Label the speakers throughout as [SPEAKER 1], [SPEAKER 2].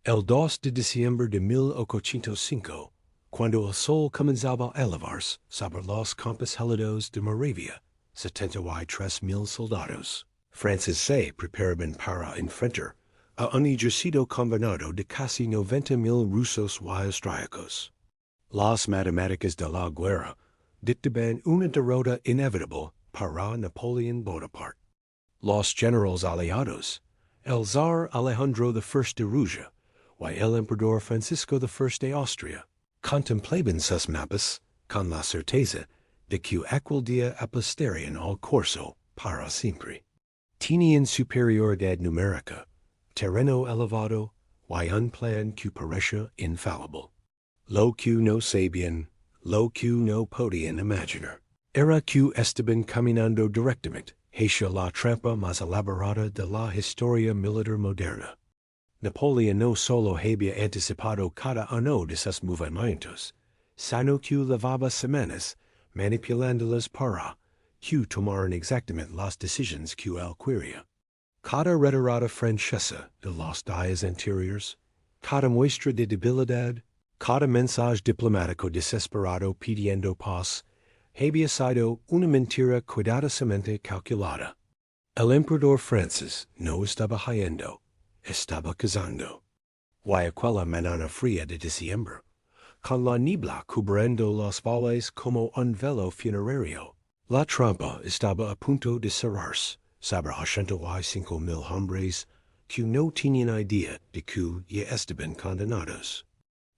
[SPEAKER 1] El 2 de diciembre de 1805, cuando el sol comenzaba a elevarse sobre los campos helados de Moravia, 73,000 soldados franceses se preparaban para enfrentar a un ejército combinado de casi 90,000 rusos y austríacos. Las matemáticas de la guerra dictaban una derrota inevitable para Napoleón Bonaparte. Los generales aliados, el zar Alejandro I de Rusia y el emperador Francisco I de Austria, contemplaban sus mapas con la certeza de que aquel día apostarían al corso para siempre. Tenían superioridad numérica, terreno elevado y un plan que parecía infalible. Lo que no sabían, lo que no podían imaginar, era que estaban caminando directamente hacia la trampa más elaborada de la historia militar moderna. Napoleón no solo había anticipado cada uno de sus movimientos, sino que llevaba semanas manipulándolos para que tomaran exactamente las decisiones que él quería. Cada retirada francesa de los días anteriores, cada muestra de debilidad, cada mensaje diplomático desesperado pidiendo paz, había sido una mentira cuidadosamente calculada. El emperador francés no estaba yendo, estaba cazando. Y aquella mañana fría de diciembre, con la niebla cubriendo los valles como un velo funerario, la trampa estaba a punto de cerrarse sobre 85,000 hombres que no tenían idea de que ya estaban condenados.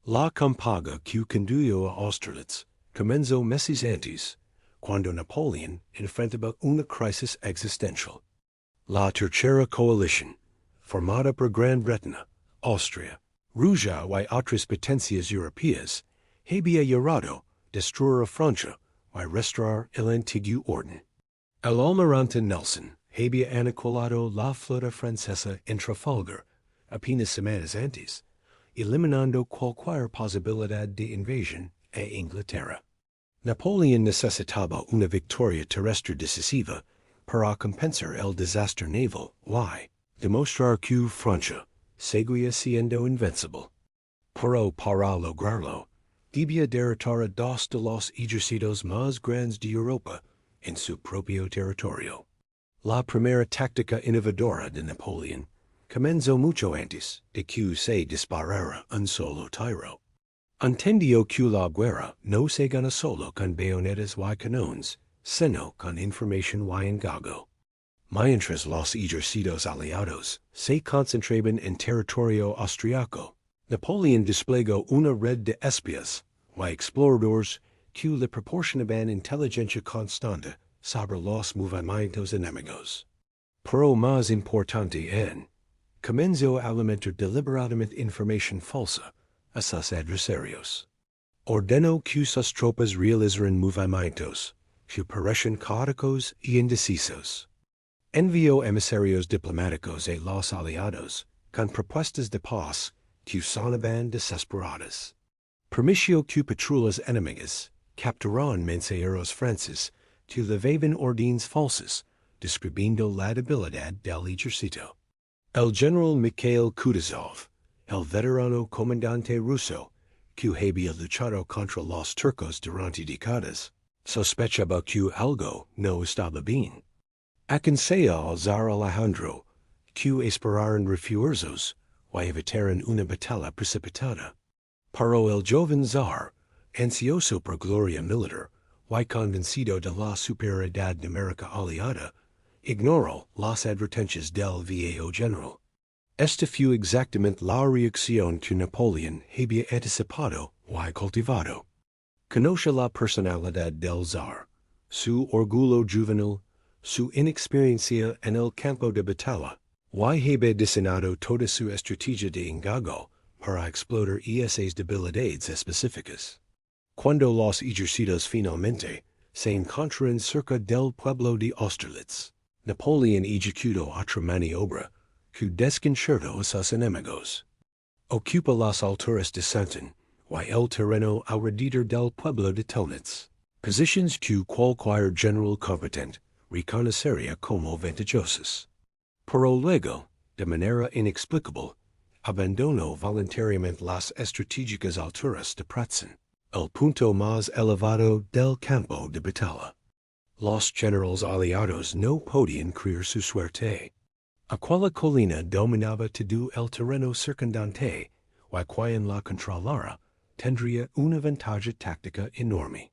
[SPEAKER 1] La campaña que condujo a Austerlitz comenzó meses antes, cuando Napoleón enfrentaba una crisis existencial. La tercera coalición, formada por Gran Bretaña, Austria, Rusia y otras potencias europeas, había logrado destruir a Francia y restaurar el antiguo orden. El almirante Nelson había aniquilado la flota francesa en Trafalgar apenas semanas antes, eliminando cualquier posibilidad de invasión a Inglaterra. Napoleón necesitaba una victoria terrestre decisiva para compensar el desastre naval y demostrar que Francia seguía siendo invencible. Pero para lograrlo, debía derrotar a dos de los ejércitos más grandes de Europa en su propio territorio. La primera táctica innovadora de Napoleón comenzó mucho antes de que se disparara un solo tiro. Entendió que la guerra no se gana solo con bayonetas y cañones, sino con información y engaño. Mientras los ejércitos aliados se concentraban en territorio austriaco, Napoleón desplegó una red de espías y exploradores que le proporcionaban inteligencia constante sobre los movimientos enemigos. Pero más importante aún, comenzó a alimentar deliberadamente información falsa a sus adversarios. Ordenó que sus tropas realizaran movimientos que parecían caóticos y indecisos. Envió emisarios diplomáticos a los aliados con propuestas de paz que sonaban desesperadas. Permitió que patrullas enemigas capturaran mensajeros franceses que levaban órdenes falsas describiendo la debilidad del ejército. El general Mikhail Kutuzov, el veterano comandante ruso que había luchado contra los turcos durante décadas, sospechaba que algo no estaba bien. Aconsejó al zar Alejandro que esperaran refuerzos y evitaran una batalla precipitada. Pero el joven zar, ansioso por gloria militar y convencido de la superioridad numérica aliada, ignoró las advertencias del viejo general. Esta fue exactamente la reacción que Napoleón había anticipado y cultivado. Conoce la personalidad del zar, su orgullo juvenil, su inexperiencia en el campo de batalla, y había diseñado toda su estrategia de engaño para explotar esas debilidades específicas. Cuando los ejércitos finalmente se encontraron cerca del pueblo de Austerlitz, Napoleón ejecutó otra maniobra que desconcertó a sus enemigos. Ocupa las alturas de Santon y el terreno alrededor del pueblo de Telnitz, posiciones que cualquier general competente reconocería como ventajosas. Pero luego, de manera inexplicable, Abandono voluntariamente las estratégicas alturas de Pratzen, el punto más elevado del campo de batalla. Los generals aliados no podían creer su suerte. Aquella colina dominaba todo el terreno circundante, y quien la controlara tendría una ventaja táctica enorme.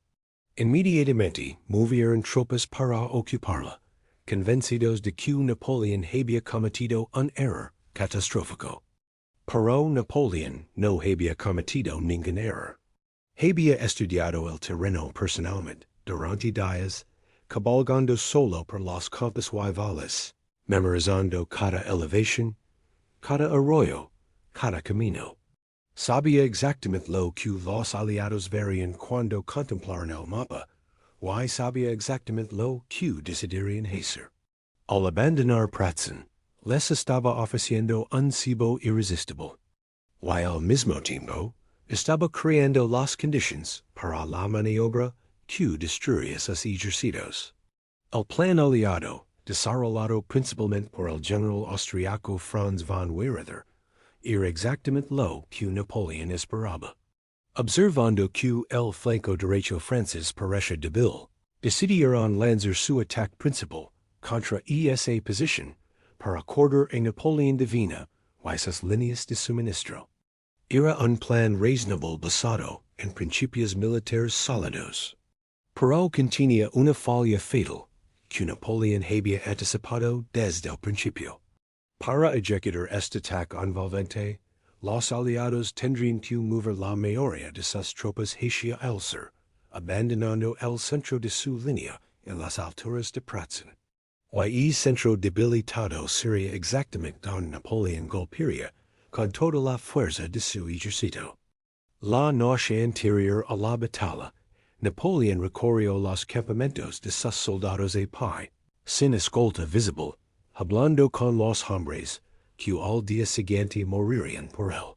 [SPEAKER 1] Inmediatamente movieron tropas para ocuparla, convencidos de que Napoleón había cometido un error catastrófico. Pero Napoleón no había cometido ningún error. Había estudiado el terreno personalmente durante días, cabalgando solo por los campos y valles, memorizando cada elevación, cada arroyo, cada camino. Sabía exactamente lo que los aliados verían cuando contemplaron el mapa, y sabía exactamente lo que decidieron hacer. Al abandonar Pratzen, les estaba ofreciendo un cebo irresistible, y al mismo tiempo estaba creando las condiciones para la maniobra que destruiría sus ejércitos. El plan aliado, desarrollado principalmente por el general austriaco Franz von Weyrother, era exactamente lo que Napoleón esperaba. Observando que el flanco derecho francés parecía débil, decidieron lanzar su ataque principal contra esa posición para cortar a Napoleón de Vina y sus líneas de suministro. Era un plan razonable basado en principios militares sólidos, pero contenía una falla fatal que Napoleón había anticipado desde el principio. Para ejecutar este ataque envolvente, los aliados tendrían que mover la mayoría de sus tropas hacia el sur, abandonando el centro de su línea en las alturas de Pratzen. Y el centro debilitado sería exactamente donde Napoleón golpearía con toda la fuerza de su ejército. La noche anterior a la batalla, Napoleón recorrió los campamentos de sus soldados a pie, sin escolta visible, hablando con los hombres que al día siguiente morirían por él.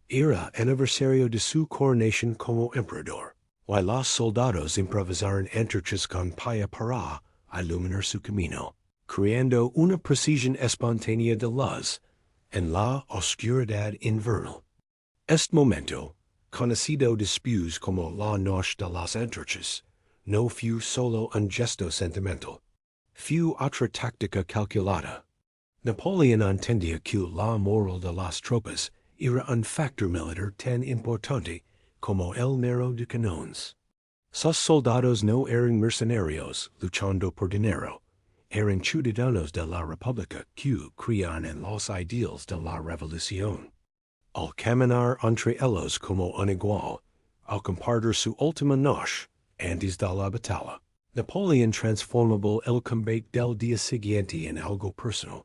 [SPEAKER 1] Era aniversario de su coronación como emperador, y los soldados improvisaron antorchas con paya para iluminar su camino, creando una procesión espontánea de luz en la oscuridad invernal. Este momento, conocido después como la noche de las antorchas, no fue solo un gesto sentimental. Fue otra táctica calculada. Napoleón entendía que la moral de las tropas era un factor militar tan importante como el número de cañones. Sus soldados no eran mercenarios luchando por dinero, eran ciudadanos de la República que creían en los ideales de la revolución. Al caminar entre ellos como un igual, al compartir su última noche antes de la batalla, Napoleón transformó el combate del día siguiente en algo personal,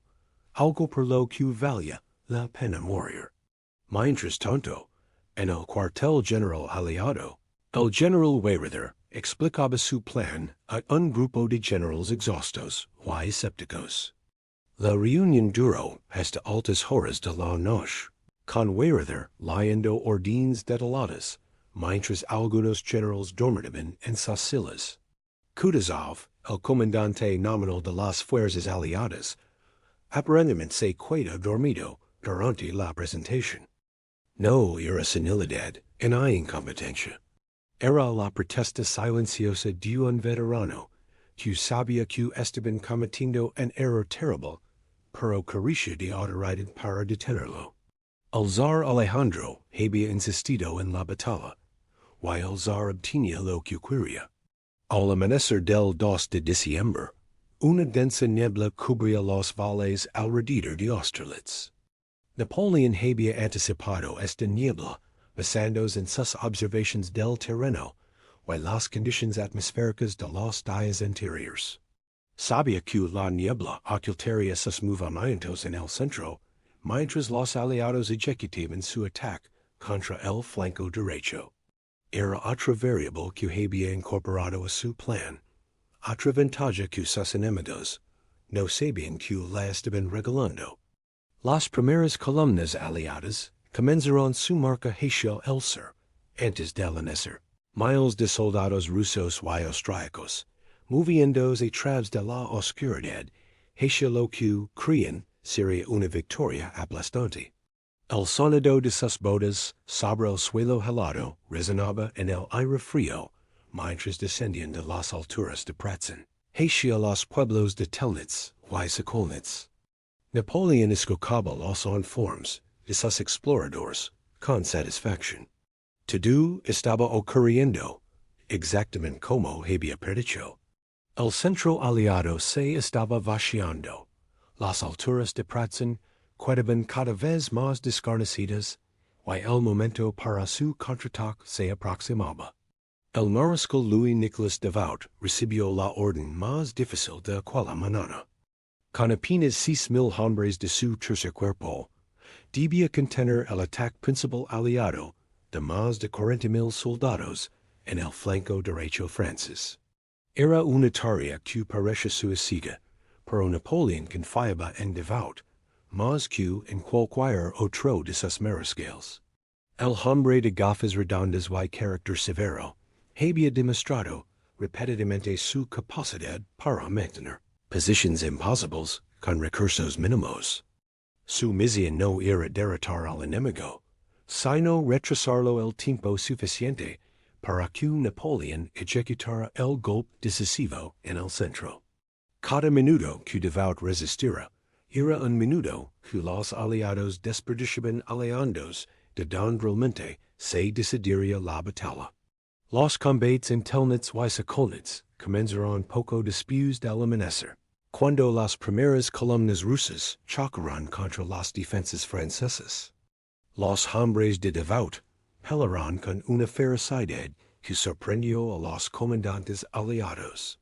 [SPEAKER 1] algo por lo que valía la pena morir. Mientras tanto, en el cuartel general aliado, el general Weyrother explicaba su plan a un grupo de generales exhaustos y escépticos. La reunión duró hasta altas horas de la noche, con Weyrother leyendo órdenes detalladas, mientras algunos generales dormían en sus sillas. Kutuzov, el comandante nominal de las fuerzas aliadas, aparentemente se quedó dormido durante la presentación. No era senilidad en la incompetencia. Era la protesta silenciosa de un veterano que sabía que estaban cometiendo un error terrible, pero carecía de autoridad para detenerlo. El zar Alejandro había insistido en la batalla, y el zar obtenía lo que quería. Al amanecer del 2 de diciembre, una densa niebla cubría los valles alrededor de Austerlitz. Napoleón había anticipado esta niebla basándose en sus observaciones del terreno y las condiciones atmosféricas de los días anteriores. Sabía que la niebla ocultaría sus movimientos en el centro, mientras los aliados ejecutaban su ataque contra el flanco derecho. Era otra variable que había incorporado a su plan, otra ventaja que sus enemigos no sabían que la estaban regalando. Las primeras columnas aliadas comenzaron su marcha hacia el sur, antes del amanecer. Miles de soldados rusos y austríacos, moviéndose a través de la oscuridad, hacia lo que creían sería una victoria aplastante. El sonido de sus bodas sobre el suelo helado resonaba en el aire frío, mientras descendían de las alturas de Pratzen, hacia los pueblos de Telnitz, Weissakolnitz. Napoleon escocaba los informes de sus exploradores con satisfaction. Todo estaba ocurriendo exactamente como había predicho. El centro aliado se estaba vaciando. Las alturas de Pratzen quedaban cada vez más desguarnecidas, y el momento para su contraataque se aproximaba. El mariscal Louis Nicolas Devout recibió la orden más difícil de aquella mañana. Con apenas 6,000 hombres de su tercer cuerpo, debía contener el ataque principal aliado de más de 40,000 soldados en el flanco derecho francés. Era una tarea que parecía suicida, pero Napoleón confiaba en Devout más que en cualquier otro de sus mariscales. El hombre de gafas redondas y carácter severo había demostrado repetidamente su capacidad para mantener posiciones imposibles con recursos mínimos. Su misión no era derrotar al enemigo, sino retrasarlo el tiempo suficiente para que Napoleón ejecutara el golpe decisivo en el centro. Cada minuto que Devout resistiera era un minuto que los aliados desperdiciaban aliándoos de donde realmente se decidiría la batalla. Los combates en Telnitz y Sakolnitz comenzaron poco después del amanecer, cuando las primeras columnas rusas chocaron contra las defensas franceses. Los hombres de Devout pelearon con una ferocidad que sorprendió a los comandantes aliados.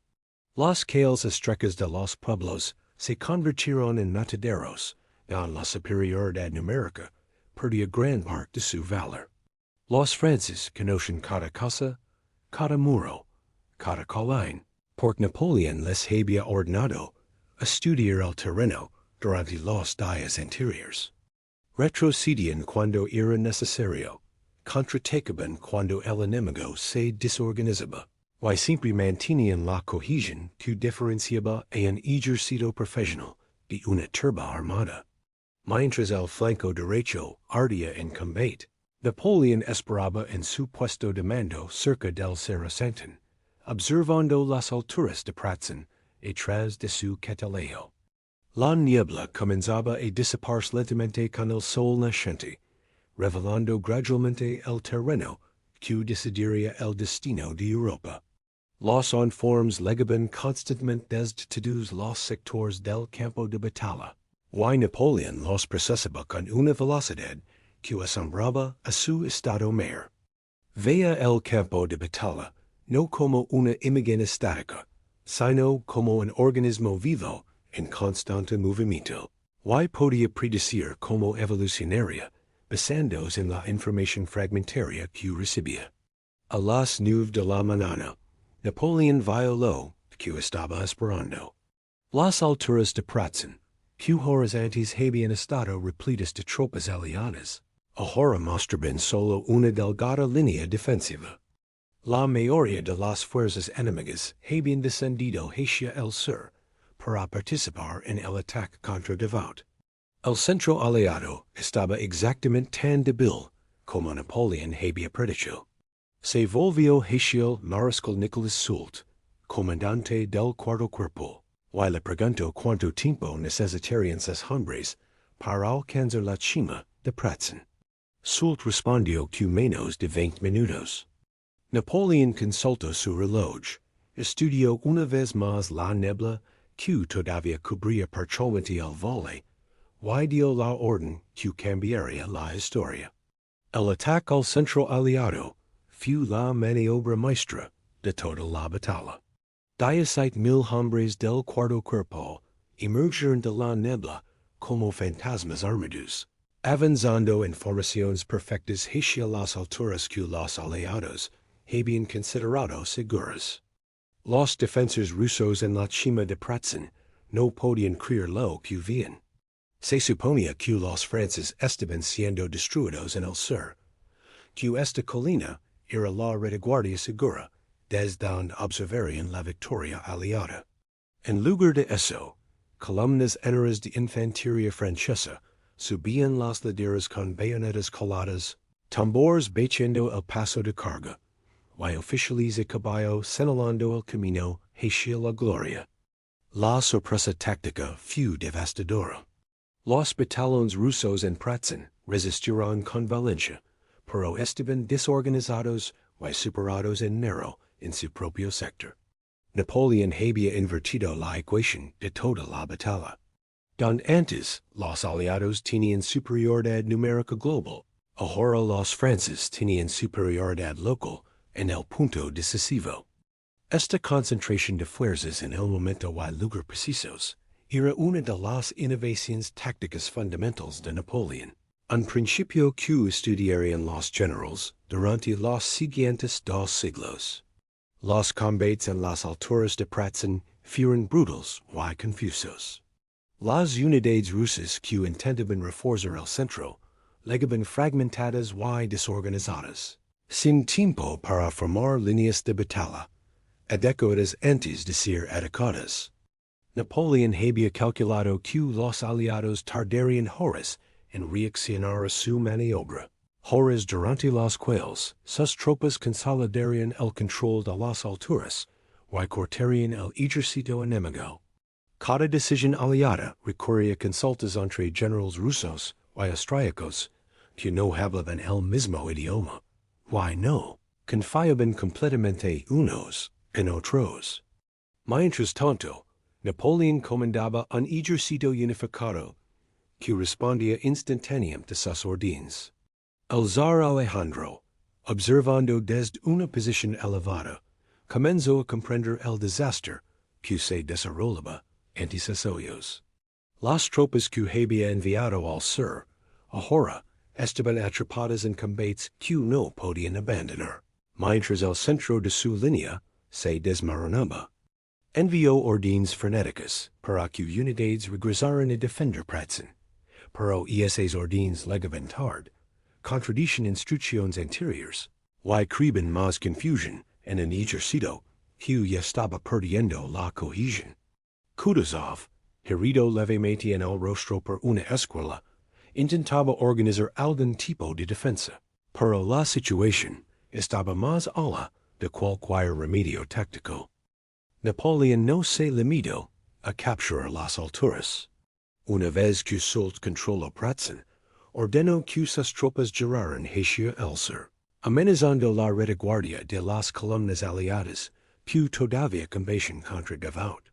[SPEAKER 1] Las calles estrechas de los pueblos se convirtieron en mataderos, en la superioridad numérica perdía gran parte de su valor. Los franceses conocen cada casa, cada muro, cada colina, porque Napoleón les había ordenado estudiar el terreno durante los días anteriores. Retrocedían cuando era necesario, contraatacaban cuando el enemigo se desorganizaba, y siempre mantenían la cohesión que diferenciaba a un ejército profesional de una turba armada. Mientras el flanco derecho ardía en combate, Napoleón esperaba en su puesto de mando cerca del Saracenten, observando las alturas de Pratzen detrás de su catalejo. La niebla comenzaba a disiparse lentamente con el sol naciente, revelando gradualmente el terreno que decidiría el destino de Europa. Los informes llegaban constantemente desde todos los sectores del campo de batalla, y Napoleón los procesaba con una velocidad que asombraba a su estado mayor. Veía el campo de batalla no como una imagen estática, sino como un organismo vivo en constante movimiento, y podía predecir cómo evolucionaría, basándose en la información fragmentaria que recibía. A las 9 de la mañana, Napoleón vio lo que estaba esperando. Las alturas de Pratzen, que horas antes habían estado repletas de tropas aliadas, ahora mostraban solo una delgada línea defensiva. La mayoría de las fuerzas enemigas habían descendido hacia el sur para participar en el ataque contra Devout. El centro aliado estaba exactamente tan débil como Napoleón había predicho. Se volvió hacia el mariscal Nicolas Soult, comandante del cuarto cuerpo, y le preguntó cuánto tiempo necesitarían sus hombres para alcanzar la cima de Pratzen. Soult respondió que menos de 20 minutos. Napoleón consultó su reloj, estudió una vez más la niebla que todavía cubría parcialmente el valle, y dio la orden que cambiaría la historia. El ataque al centro aliado fue la maniobra maestra de toda la batalla. 17,000 hombres del cuarto cuerpo emergieron de la niebla como fantasmas armados, avanzando en formaciones perfectas hacia las alturas que los aliados habían considerado seguras. Los defensores rusos en la cima de Pratzen no podían creer lo que veían. Se suponía que los franceses estaban siendo destruidos en el sur, que esta colina era la retaguardia segura desde donde observarían la victoria aliada. En lugar de eso, columnas enteras de infantería francesa subían las laderas con bayonetas coladas, tambores batiendo el paso de carga, y oficiales de caballo señalando el camino hacia la gloria. La sorpresa táctica fue devastadora. Los batallones rusos en Pratzen resistieron con valencia, pero estaban desorganizados y superados en número en su propio sector. Napoleón había invertido la ecuación de toda la batalla. Don antes, los aliados tenían superioridad numérica global, ahora los franceses tenían superioridad local en el punto decisivo. Esta concentración de fuerzas en el momento y lugar precisos era una de las innovaciones tácticas fundamentales de Napoleón, un principio que estudiarían los generales durante los siguientes 2 siglos. Los combates en las alturas de Pratzen fueron brutales y confusos. Las unidades rusas que intentaban reforzar el centro llegaban fragmentadas y desorganizadas, sin tiempo para formar líneas de batalla, adecuadas antes de ser atacadas. Napoleón había calculado que los aliados tardarían horas en reaccionar a su maniobra, horas durante las cuales sus tropas consolidarían el control de las alturas y cortarían el ejército enemigo. Cada decisión aliada requería consultas entre generales rusos y austríacos que no hablaban el mismo idioma, y no confiaban completamente unos en otros. Mientras tanto, Napoleón comandaba un ejército unificado que respondía instantáneamente a sus órdenes. El zar Alejandro, observando desde una posición elevada, comenzó a comprender el desastre que se desarrollaba ante sus ojos. Las tropas que había enviado al sur, ahora estaban atrapadas en combates que no podían abandonar, mientras el centro de su línea se desmoronaba. Envió órdenes frenéticas para que unidades regresaran a defender Pratzen, pero esas órdenes llegaban tarde, contradicen instrucciones anteriores, y creaban más confusión en un ejército que ya estaba perdiendo la cohesión. Kutuzov, herido levemente en el rostro por una escuela, intentaba organizar algún tipo de defensa, pero la situación estaba más allá de cualquier remedio táctico. Napoleón no se limitó a capturar las alturas. Una vez que Soult controló Pratzen, ordenó que sus tropas giraran hacia el sur, amenazando la retaguardia de las columnas aliadas que todavía combatían contra Devout.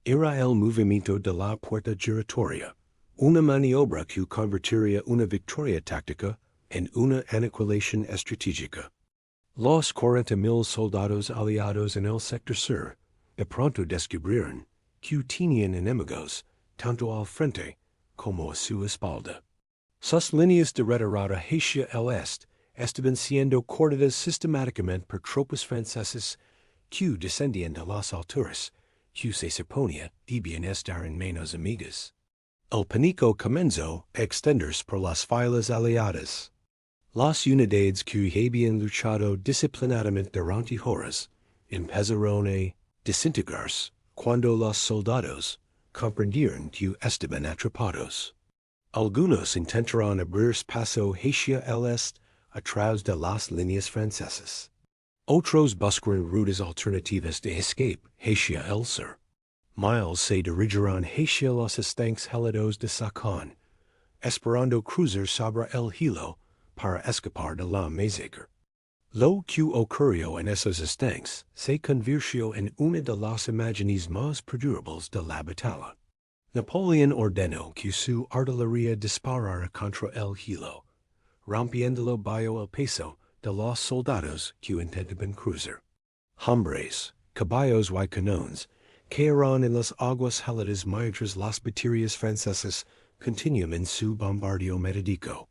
[SPEAKER 1] Era el movimiento de la puerta giratoria, una maniobra que convertiría una victoria táctica en una aniquilación estratégica. Los 40,000 soldados aliados en el sector sur de pronto descubrieron que tenían enemigos tanto al frente como a su espalda. Sus líneas de retirada hacia el este estaban siendo cortadas sistemáticamente por tropas franceses que descendían de las alturas que se suponía debían estar en manos amigas. El pánico comenzó a extenderse por las filas aliadas. Las unidades que habían luchado disciplinadamente durante horas empezaron a desintegrarse cuando los soldados comprendieron que estaban atrapados. Algunos intentaron abrirse paso hacia el este a través de las líneas francesas. Otros buscaron rutas alternativas de escape hacia el sur. Miles se dirigieron hacia los estanques helados de Sacón, esperando cruzar sobre el hilo para escapar de la masacre. Lo que ocurrió en esos estanques se convirtió en una de las imágenes más perdurables de la batalla. Napoleón ordenó que su artillería disparara contra el hilo, rompiéndolo bajo el peso de los soldados que intentaban cruzar. Hombres, caballos y canones cayeron en las aguas heladas mientras las baterías francesas continuaban su bombardeo metódico.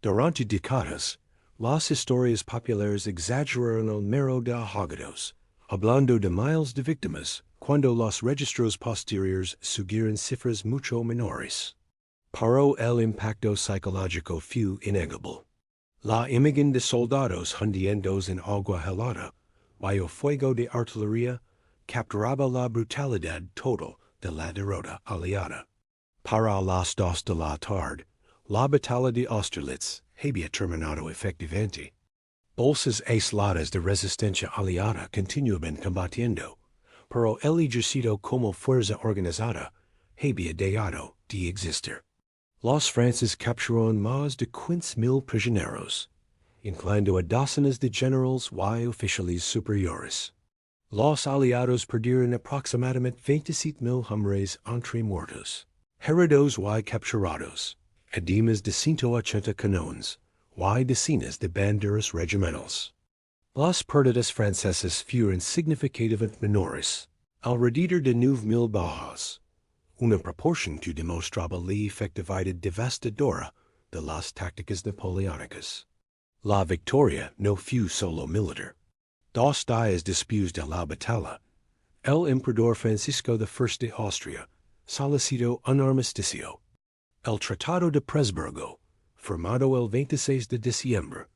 [SPEAKER 1] Durante décadas, las historias populares exageraron el número de ahogados, hablando de miles de víctimas, cuando los registros posteriores sugieren cifras mucho menores. Pero el impacto psicológico fue innegable. La imagen de soldados hundiéndose en agua helada, bajo fuego de artillería, capturaba la brutalidad total de la derrota aliada. Para las 2 de la tarde, La batalla de Austerlitz, había terminado efectivamente. Bolsas aisladas de resistencia aliada continuaban combatiendo, pero el ejército como fuerza organizada había dejado de existir. Los franceses capturaron más de 15,000 prisioneros, incluyendo a docenas de generales y oficiales superiores. Los aliados perdieron aproximadamente 27,000 hombres entre muertos, heridos y capturados, además de 180 cañones y decenas de banderas regimentales. Las pérdidas francesas fueron significativamente menores, alrededor de 9,000 bajas, una proporción que demostraba la efectividad devastadora de las tácticas napoleónicas. La victoria no fue solo militar. 2 días después de la batalla, el emperador Francisco I de Austria solicitó un armisticio. El Tratado de Presburgo, firmado el 26 de diciembre,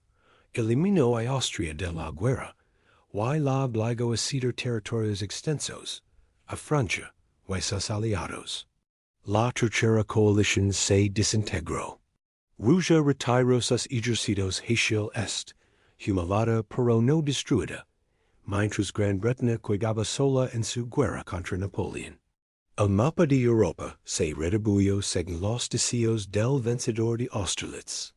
[SPEAKER 1] eliminó a Austria de la guerra y la obligó a ceder territorios extensos a Francia y sus aliados. La tercera coalición se desintegró. Rusia retiró sus ejércitos hacia el este, humillada pero no destruida, mientras Gran Bretaña cuidaba sola en su guerra contra Napoleón. El mapa de Europa se retribuyó según los deseos del vencedor de Austerlitz.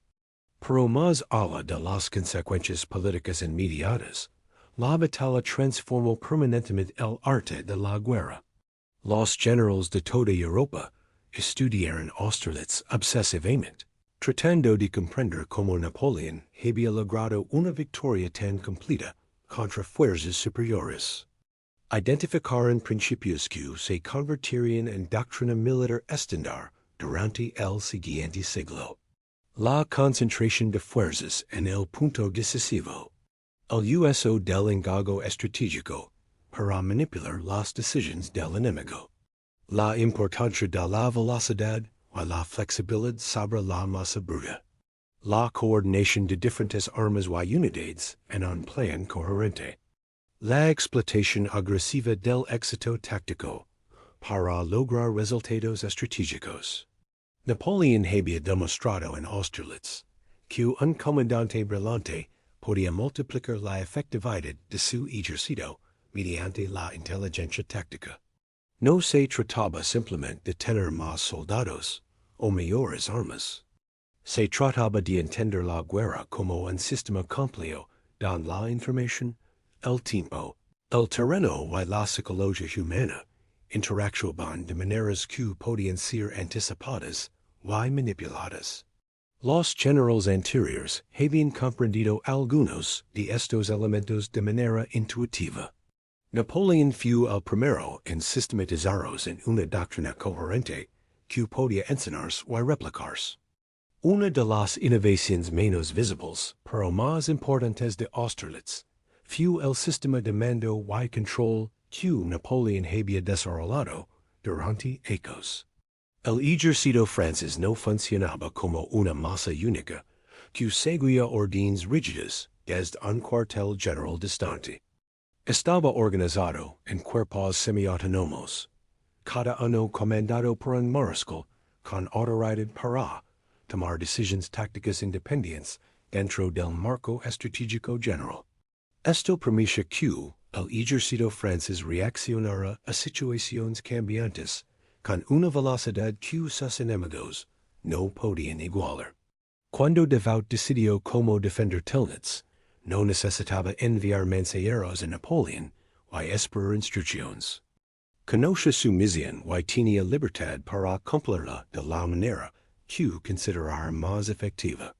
[SPEAKER 1] Pero más allá de las consecuencias políticas inmediatas, la batalla transformó permanentemente el arte de la guerra. Los generales de toda Europa estudiaron Austerlitz obsesivamente, tratando de comprender cómo Napoleón había logrado una victoria tan completa contra fuerzas superiores. Identificaron principios que se convertirían en doctrina militar estándar durante el siguiente siglo. La concentración de fuerzas en el punto decisivo. El uso del engaño estratégico para manipular las decisiones del enemigo. La importancia de la velocidad y la flexibilidad sobre la masa bruta. La coordinación de diferentes armas y unidades en un plan coherente. La explotación agresiva del éxito táctico para lograr resultados estratégicos. Napoleón había demostrado en Austerlitz que un comandante brillante podía multiplicar la efectividad de su ejército mediante la inteligencia táctica. No se trataba simplemente de tener más soldados o mejores armas. Se trataba de entender la guerra como un sistema complejo donde la información, el tiempo, el terreno y la psicología humana interactúan de maneras que podían ser anticipadas y manipuladas. Los generales anteriores habían comprendido algunos de estos elementos de manera intuitiva. Napoleón fue el primero en sistematizarlos en una doctrina coherente que podía enseñarse y replicarse. Una de las innovaciones menos visibles, pero más importantes de Austerlitz, fue el sistema de mando y control que Napoleón había desarrollado durante años. El ejército francés no funcionaba como una masa única que seguía órdenes rígidas desde un cuartel general distante. Estaba organizado en cuerpos semi-autónomos, cada uno comandado por un mariscal con autoridad para tomar decisiones tácticas independientes dentro del marco estratégico general. Esto permitía que el ejército francés reaccionara a situaciones cambiantes con una velocidad que sus enemigos no podían igualar. Cuando Devout decidió cómo defender Tilnitz, no necesitaba enviar mensajeros a Napoleón y esperar instrucciones. Conocía su misión y tenía libertad para cumplirla de la manera que considerara más efectiva.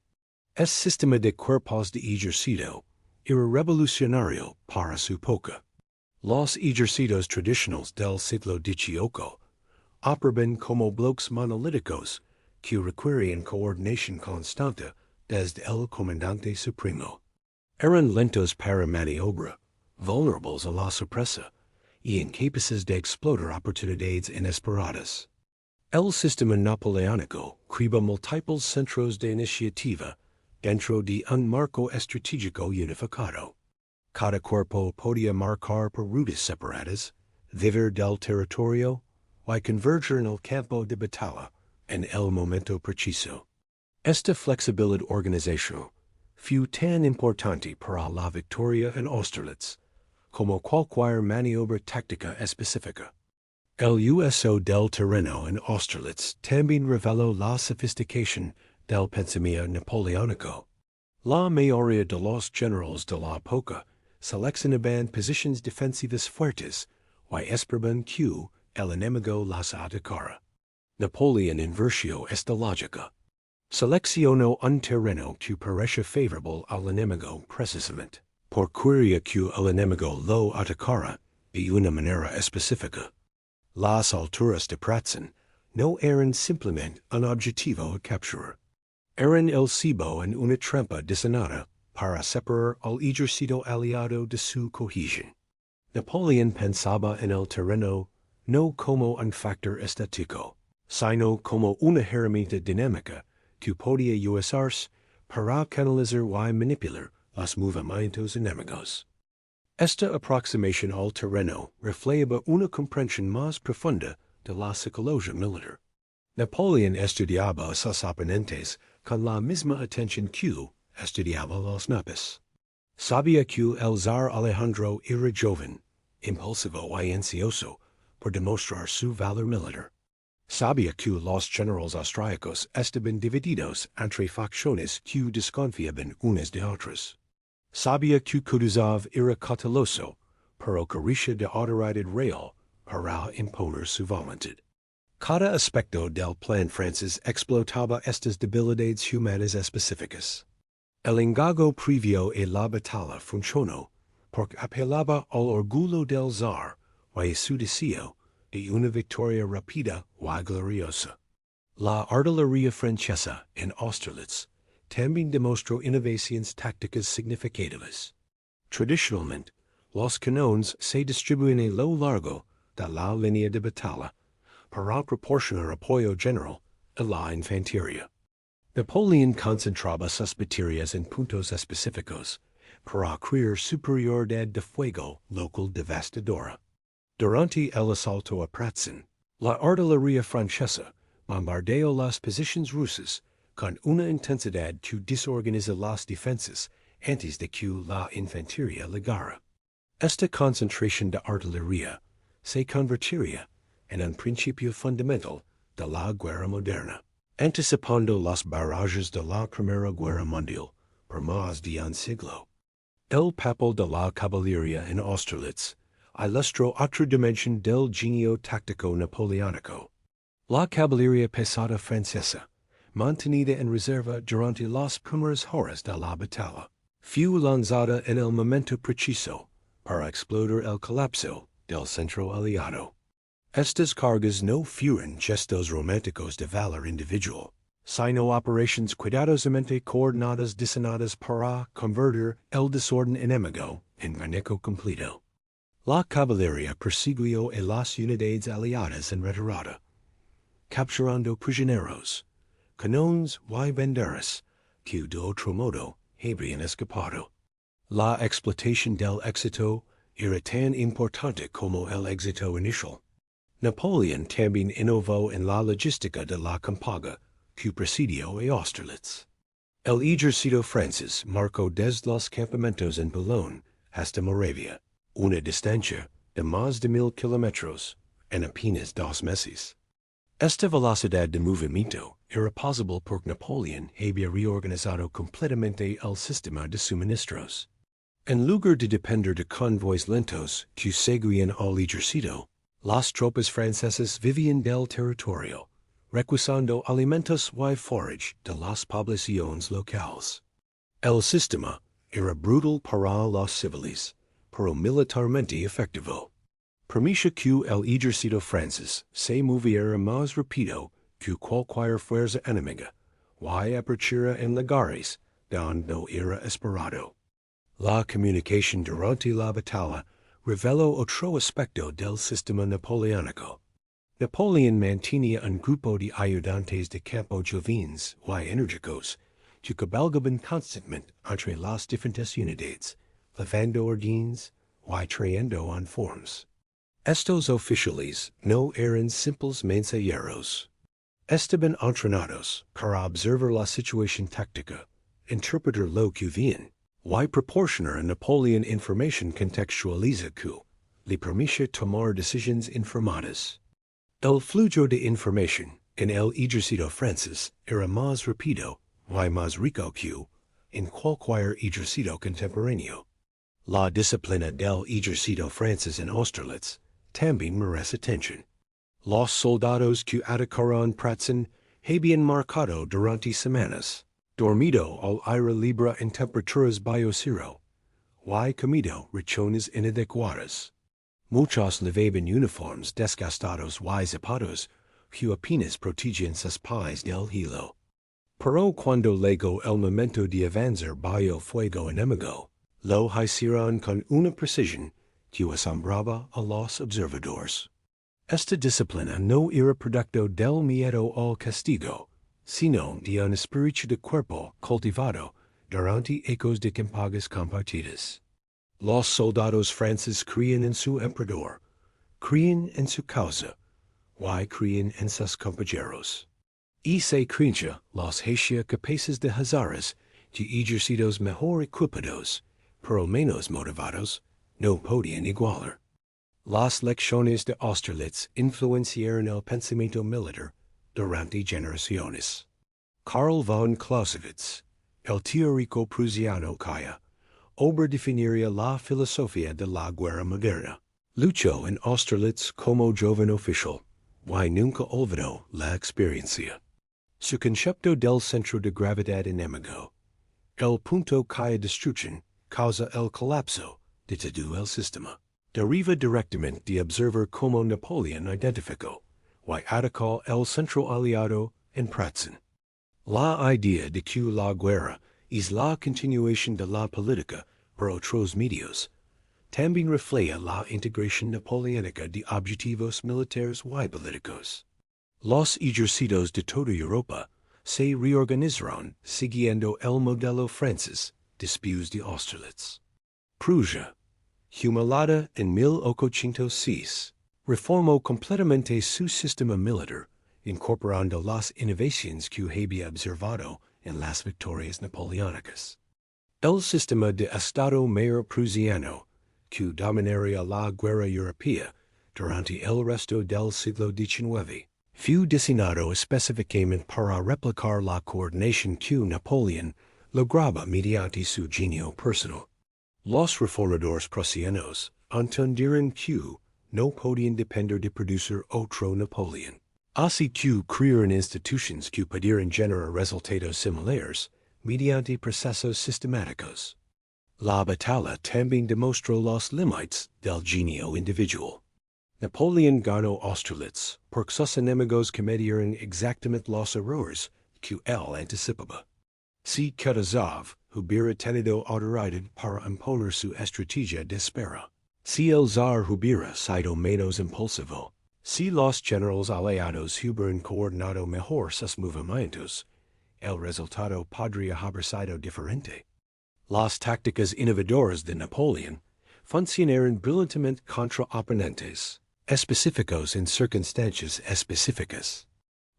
[SPEAKER 1] El sistema de cuerpos de ejército era revolucionario para su época. Los ejércitos tradicionales del siglo XVIII operaban como bloques monolíticos que requerían coordinación constante desde el comandante supremo. Eran lentos para maniobra, vulnerables a la sorpresa y incapaces de explotar oportunidades inesperadas. El sistema napoleónico creaba múltiples centros de iniciativa dentro de un marco estratégico unificado. Cada cuerpo podía marcar por rutas separadas, vivir del territorio y converger en el campo de batalla en el momento preciso. Esta flexibilidad organizacional fue tan importante para la victoria en Austerlitz, como cualquier maniobra táctica específica. El uso del terreno en Austerlitz también reveló la sofisticación del pensamiento napoleónico. La mayoría de los generales de la época seleccionaban posiciones defensivas fuertes y esperaban que el enemigo las atacara. Napoleón invirtió esta lógica. Seleccionó un terreno que parecía favorable al enemigo precisamente, porque que el enemigo lo atacara de una manera específica. Las alturas de Pratzen no eran simplemente un objetivo a capturar. Eran el cebo en una trampa diseñada para separar al ejército aliado de su cohesión. Napoleón pensaba en el terreno no como un factor estático, sino como una herramienta dinámica que podía usarse para canalizar y manipular los movimientos enemigos. Esta aproximación al terreno reflejaba una comprensión más profunda de la psicología militar. Napoleón estudiaba a sus oponentes con la misma atención que estudiaba los naipes. Sabía que el zar Alejandro era joven, impulsivo y ansioso por demostrar su valor militar. Sabía que los generales austríacos estaban divididos entre facciones que desconfiaban unas de otras. Sabía que Kutuzov era cauteloso, pero carecía de autoridad real para imponer su voluntad. Cada aspecto del plan francés explotaba estas debilidades humanas específicas. El engaño previo a la batalla funcionó porque apelaba al orgullo del zar y a su deseo de una victoria rápida y gloriosa. La artillería francesa en Austerlitz también demostró innovaciones tácticas significativas. Tradicionalmente, los cañones se distribuyen a lo largo de la línea de batalla para proporcionar apoyo general a la infantería. Napoleón concentraba sus baterías en puntos específicos para crear superioridad de fuego local devastadora. Durante el asalto a Pratzen, la artillería francesa bombardeó las posiciones rusas con una intensidad que desorganizó las defensas antes de que la infantería llegara. Esta concentración de artillería se convertiría en un principio fundamental de la guerra moderna, anticipando los barrages de la Primera Guerra Mundial por más de un siglo. El papel de la caballería en Austerlitz ilustró otra dimensión del genio táctico napoleónico. La caballería pesada francesa, mantenida en reserva durante las primeras horas de la batalla, fue lanzada en el momento preciso para explotar el colapso del centro aliado. Estas cargas no fueron gestos románticos de valor individual, sino operaciones cuidadosamente coordinadas diseñadas para convertir el desorden enemigo en pánico completo. La caballería persiguió a las unidades aliadas en retirada, capturando prisioneros, cañones y banderas que de otro modo habrían escapado. La explotación del éxito era tan importante como el éxito inicial. Napoleón también innovó en la logística de la campaña que precedió a Austerlitz. El ejército francés marcó desde los campamentos en Boulogne hasta Moravia, una distancia de más de 1000 kilómetros en apenas 2 meses. Esta velocidad de movimiento era posible porque Napoleón había reorganizado completamente el sistema de suministros. En lugar de depender de convoys lentos que seguían al ejército, las tropas francesas vivían del territorio, requisando alimentos y forage de las poblaciones locales. El sistema era brutal para los civiles, pero militarmente efectivo. Permitía que el ejército francés se moviera más rápido que cualquier fuerza enemiga y apertura en lugares donde no era esperado. La comunicación durante la batalla reveló otro aspecto del sistema napoleónico. Napoleón mantenía un grupo de ayudantes de campo jóvenes y enérgicos que cabalgaban constantemente entre las diferentes unidades, levando órdenes y trayendo informes. Estos oficiales no eran simples mensajeros. Estaban entrenados para observar la situación táctica, interpretar lo que ven, y proporcionar a Napoleón información contextualiza que le permite tomar decisiones informadas. El flujo de información en el ejército francés era más rápido y más rico que en cualquier ejército contemporáneo. La disciplina del ejército francés en Austerlitz también merece atención. Los soldados que atacaron Pratzen habían marcado durante semanas, dormido al aire libre en temperaturas bajo cero, y comido raciones inadecuadas. Muchos llevaban uniformes desgastados y zapatos que apenas protegían sus pies del hielo. Pero cuando llegó el momento de avanzar bajo el fuego enemigo, lo hicieron con una precisión que asombraba a los observadores. Esta disciplina no era producto del miedo al castigo, sino de un espíritu de cuerpo cultivado durante ecos de campañas compartidas. Los soldados franceses creían en su emperador, creían en su causa, y creían en sus compañeros. Y se creía los hacía capaces de hazares de ejércitos mejor equipados, pero menos motivados, no podían igualar. Las lecciones de Austerlitz influenciaron el pensamiento militar durante generaciones. Karl von Clausewitz, el teórico prusiano que definiría la filosofía de la guerra moderna, luchó en Austerlitz como joven oficial, y nunca olvidó la experiencia. Su concepto del centro de gravedad enemigo, el punto que destruyen, causa el colapso de todo el sistema, deriva directamente de observar cómo Napoleón identificó y atacó el centro aliado en Pratzen. La idea de que la guerra es la continuación de la política por otros medios también refleja la integración napoleónica de objetivos militares y políticos. Los ejércitos de toda Europa se reorganizaron siguiendo el modelo francés después de Austerlitz. Prusia, humillada en 1806, reformó completamente su sistema militar, incorporando las innovaciones que había observado en las victorias napoleónicas. El sistema de Estado Mayor prusiano, que dominaría la guerra europea durante el resto del siglo XIX, fue diseñado específicamente para replicar la coordinación que Napoleón lograba mediante su genio personal. Los reformadores prusianos entendieron que no podían depender de producir otro Napoleón. Así que crearon instituciones que pudieran generar resultados similares mediante procesos sistemáticos. La batalla también demostró los límites del genio individual. Napoleón ganó Austerlitz porque sus enemigos cometieron exactamente los errores que él anticipaba. Si Kutuzov hubiera tenido autoridad para imponer su estrategia de espera, si el zar hubiera sido menos impulsivo, si los generales aliados hubieran coordinado mejor sus movimientos, el resultado podría haber sido diferente. Las tácticas innovadoras de Napoleón funcionaron brillantemente contra oponentes específicos en circunstancias específicas.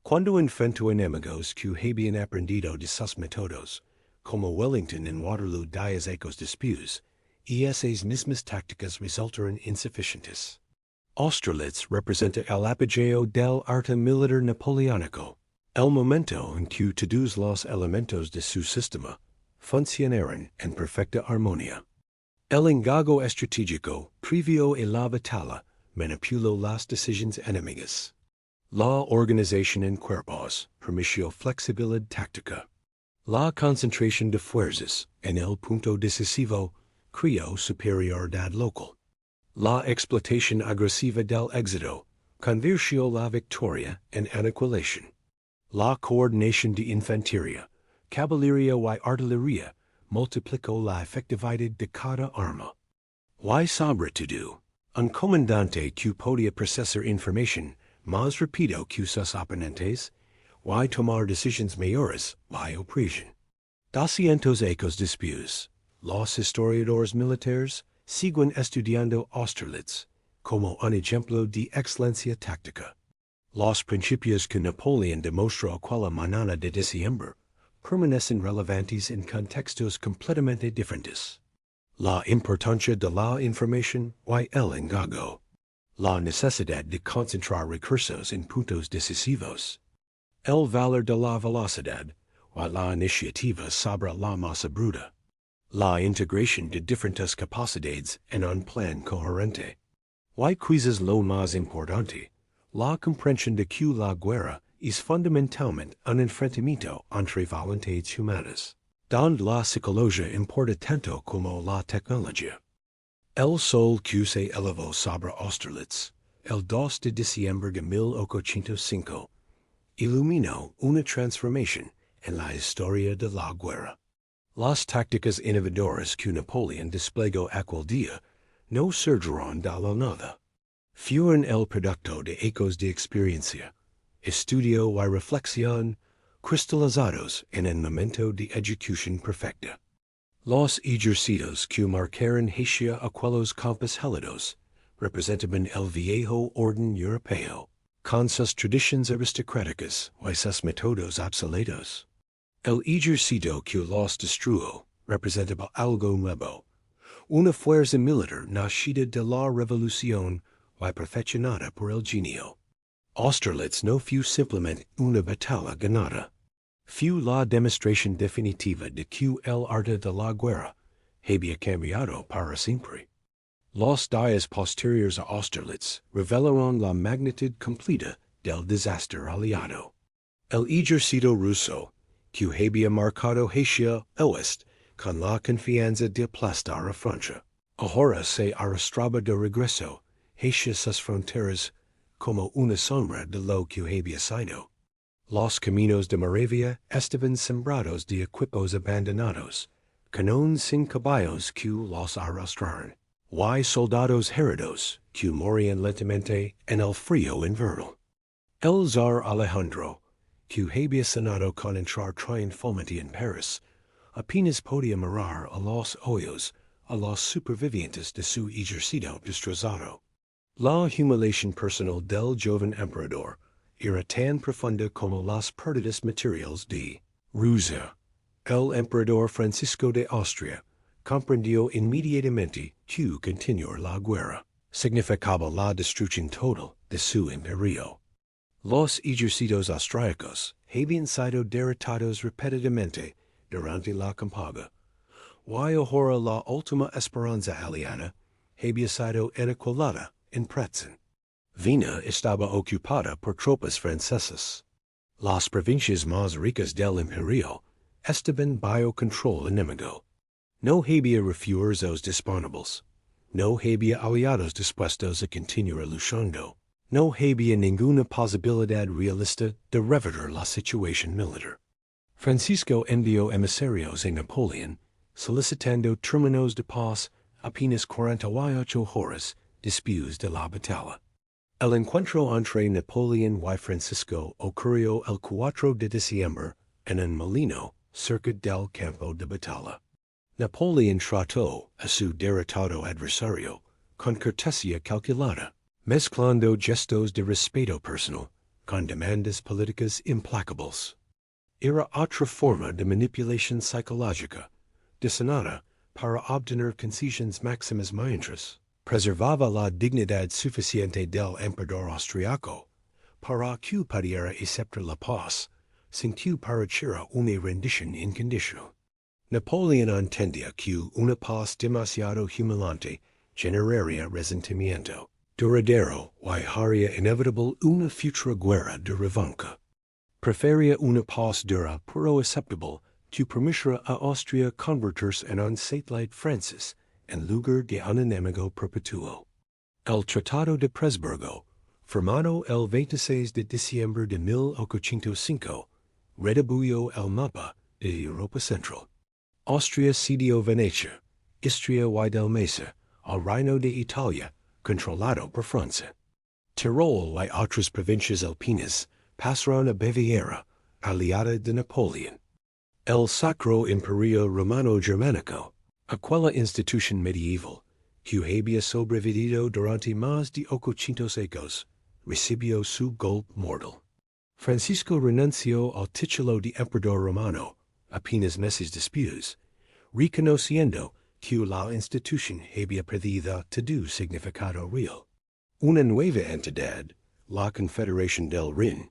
[SPEAKER 1] Cuando enfrentó enemigos que habían aprendido de sus métodos, como Wellington en Waterloo días después, y esas mismas tácticas resultaron insuficientes. Austerlitz representa el apogeo del arte militar napoleónico, el momento en que todos los elementos de su sistema funcionaron en perfecta armonía. El engago estratégico previo a la batalla manipuló las decisiones enemigas. La organización en cuerpos permitió flexibilidad táctica. La concentración de fuerzas en el punto decisivo creó superioridad local. La explotación agresiva del éxito convirtió la victoria en aniquilación. La coordinación de infantería, caballería y artillería multiplicó la efectividad de cada arma. Y sobre todo, un comandante que podía procesar información más rápido que sus oponentes y tomar decisiones mayores bajo presión. 200 años después, los historiadores militares siguen estudiando Austerlitz como un ejemplo de excelencia táctica. Los principios que Napoleón demostró aquella mañana de diciembre permanecen relevantes en contextos completamente diferentes. La importancia de la información y el engaño. La necesidad de concentrar recursos en puntos decisivos. El valor de la velocidad y la iniciativa sobre la masa bruta. La integración de diferentes capacidades en un plan coherente. Y quizás lo más importante, la comprensión de que la guerra es fundamentalmente un enfrentamiento entre voluntades humanas, donde la psicología importa tanto como la tecnología. El sol que se elevó sobre Austerlitz, el 2 de diciembre de 1805, iluminó una transformación en la historia de la guerra. Las tácticas innovadoras que Napoleón desplegó aquel día no surgieron de la nada. Fueron el producto de ecos de experiencia, estudio y reflexión, cristalizados en un momento de ejecución perfecta. Los ejercicios que marcaron hacia aquellos campos helados representaban el viejo orden europeo, con sus tradiciones aristocráticas y sus métodos obsoletos. El ejercicio que los destruyó representaba algo nuevo, una fuerza militar nacida de la revolución y perfeccionada por el genio. Austerlitz no fue simplemente una batalla ganada. Fue la demostración definitiva de que el arte de la guerra había cambiado para siempre. Los días posteriores a Austerlitz revelaron la magnitud completa del desastre aliado. El ejército ruso, que había marcado hacia el oeste con la confianza de aplastar a Francia, ahora se arrastraba de regreso hacia sus fronteras como una sombra de lo que había sido. Los caminos de Moravia estaban sembrados de equipos abandonados, canones sin caballos que los arrastraron, y soldados heridos que morían lentamente en el frío invernal. El zar Alejandro, que había cenado con entrar triunfalmente en París, apenas podía mirar a los ojos a los supervivientes de su ejército destrozado. La humiliación personal del joven emperador era tan profunda como las pérdidas materiales de Rusia. El emperador Francisco de Austria comprendió inmediatamente que continuar la guerra significaba la destrucción total de su imperio. Los ejércitos austríacos habían sido derrotados repetidamente durante la campaña, y ahora la última esperanza aliada había sido aniquilada en Pratzen. Viena estaba ocupada por tropas francesas. Las provincias más ricas del imperio estaban bajo control enemigo. No había refuerzos disponibles. No había aliados dispuestos a continuar luchando. No había ninguna posibilidad realista de revertir la situación militar. Francisco envió emisarios a Napoleón, solicitando términos de paz apenas 48 horas después de la batalla. El encuentro entre Napoleón y Francisco ocurrió el 4 de diciembre en un molino cerca del campo de batalla. Napoleón trató a su derrotado adversario con cortesía calculada, mezclando gestos de respeto personal con demandas políticas implacables. Era otra forma de manipulación psicológica, diseñada para obtener concesiones máximas mientras preservaba la dignidad suficiente del emperador austriaco para que pudiera aceptar la paz sin que pareciera una rendición incondicional. Napoleón entendía que una paz demasiado humillante generaría resentimiento duradero y haría inevitable una futura guerra de revancha. Prefería una paz dura pero aceptable que permitiera a Austria convertirse en un satélite francés en lugar de un enemigo perpetuo. El Tratado de Presburgo, firmado el 26 de diciembre de 1805, retribuyó el mapa de Europa Central. Austria cedió Venecia, Istria y Dalmacia al Reino de Italia, controlado por Francia. Tirol y otras provincias alpinas pasaron a Baviera, aliada de Napoleón. El Sacro Imperio Romano.Germánico, aquella institución medieval que había sobrevivido durante más de 800 años, recibio su golpe mortal. Francisco renunció al título de Emperador Romano, apenas meses después, reconociendo que la institución había perdido todo significado real. Una nueva entidad, la Confederación del Rin,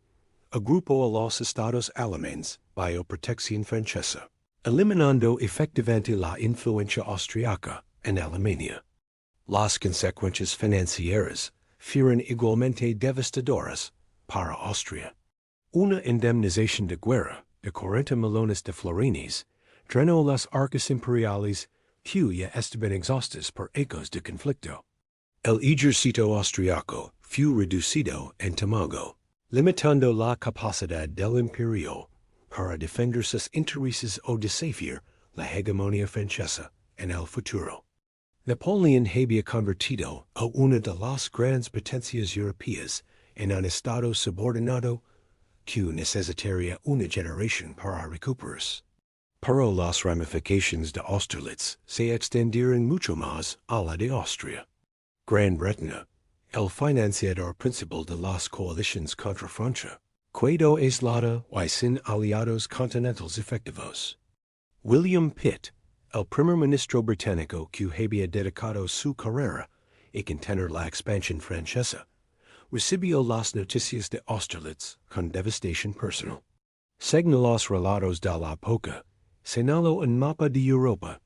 [SPEAKER 1] agrupó a los estados alemanes bajo protección francesa, eliminando efectivamente la influencia austriaca en Alemania. Las consecuencias financieras fueron igualmente devastadoras para Austria. Una indemnización de guerra de 40 millones de florines drenó las arcas imperiales que ya estaban exhaustas por ecos de conflicto. El ejército austriaco fue reducido en tamaño, limitando la capacidad del imperio para defender sus intereses o desafiar la hegemonía francesa en el futuro. Napoleón había convertido a una de las grandes potencias europeas en un estado subordinado que necesitaría una generación para recuperarse. Pero las ramificaciones de Austerlitz se extendieron mucho más a la de Austria. Gran Bretaña, el financiador principal de las coaliciones contra Francia, quedó aislada y sin aliados continentales efectivos. William Pitt, el primer ministro británico que había dedicado su carrera a contener la expansión francesa, recibió las noticias de Austerlitz con devastación personal. Según los relatos de la época, señaló un mapa de Europa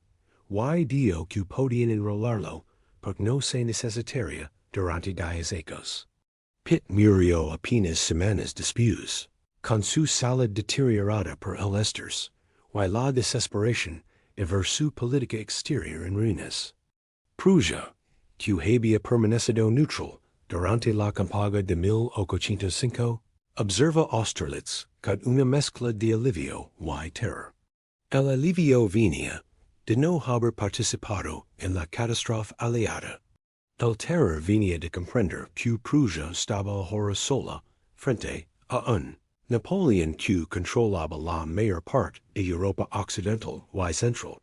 [SPEAKER 1] y dijo que podían enrolarlo porque no se necesitaría durante 10 años. Pitt murió apenas semanas después, con su salud deteriorada por el estrés y la desesperación de ver su política exterior en ruinas. Prusia, que había permanecido neutral durante la campaña de 1805, observa Austerlitz con una mezcla de alivio y terror. El alivio venía de no haber participado en la catástrofe aliada. El terror venía de comprender que Prusia estaba ahora sola frente a un Napoleón que controlaba la mayor parte de Europa occidental y central.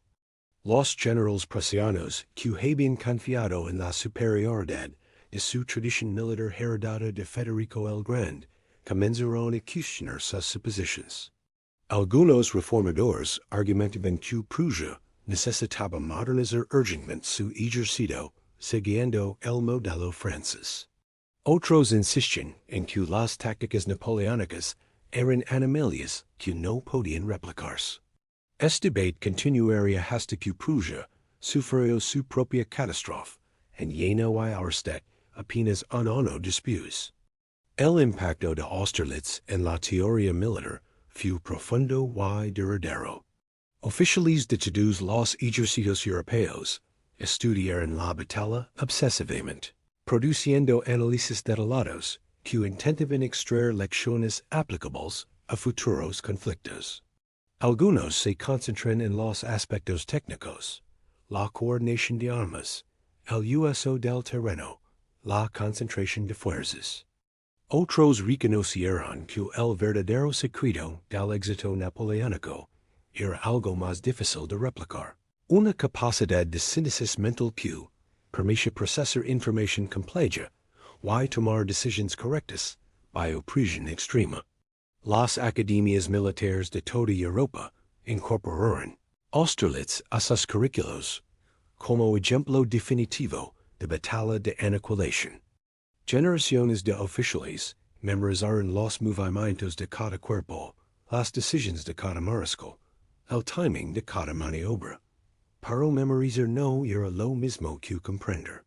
[SPEAKER 1] Los generales prusianos que habían confiado en la superioridad de su tradición militar heredada de Federico el Grande comenzaron a cuestionar sus suposiciones. Algunos reformadores argumentaban que Prusia necesitaba modernizar urgentemente su ejército siguiendo el modelo francés. Otros insistían en que las tácticas napoleónicas eran animalias que no podían replicarse. Este debate continuaría hasta que Prusia sufrió su propia catástrofe en Jena y Auerstedt apenas un año después. El impacto de Austerlitz en la teoría militar fue profundo y duradero. Oficiales de todos los ejércitos europeos estudiaron la batalla obsesivamente, produciendo análisis detallados que intentaban extraer lecciones aplicables a futuros conflictos. Algunos se concentran en los aspectos técnicos, la coordinación de armas, el uso del terreno, la concentración de fuerzas. Otros reconocieron que el verdadero secreto del éxito napoleónico era algo más difícil de replicar, una capacidad de síntesis mental que permitía procesar información compleja y tomar decisiones correctas bajo presión extrema. Las academias militares de toda Europa incorporaron Austerlitz a sus currículos como ejemplo definitivo de batalla de aniquilación. Generaciones de oficiales memorizaron los movimientos de cada cuerpo, las decisiones de cada mariscal, el timing de cada maniobra. Pero memorizar no era lo mismo que comprender.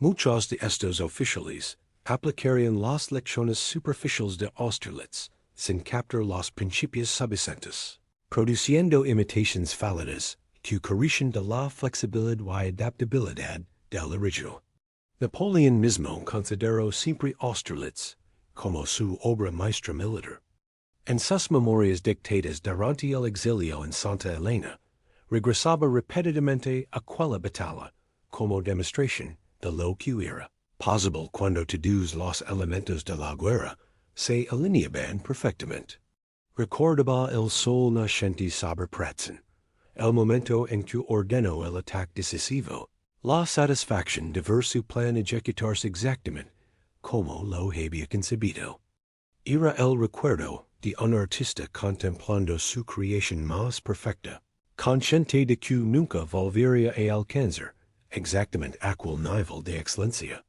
[SPEAKER 1] Muchos de estos oficiales aplicarían las lecciones superficiales de Austerlitz sin captar los principios subyacentes, produciendo imitaciones fallidas que carecen de la flexibilidad y adaptabilidad del original. Napoleón mismo consideró siempre Austerlitz como su obra maestra militar. En sus memorias dictadas durante el exilio en Santa Elena, regresaba repetidamente a aquella batalla como demostración de lo que era posible cuando todos los elementos de la guerra se alineaban perfectamente. Recordaba el sol naciente sobre Pratzen, el momento en que ordenó el ataque decisivo, la satisfacción de ver su plan ejecutarse exactamente como lo había concebido. Era el recuerdo de un artista contemplando su creación más perfecta, consciente de que nunca volvería a alcanzar exactamente aquel nivel de excelencia.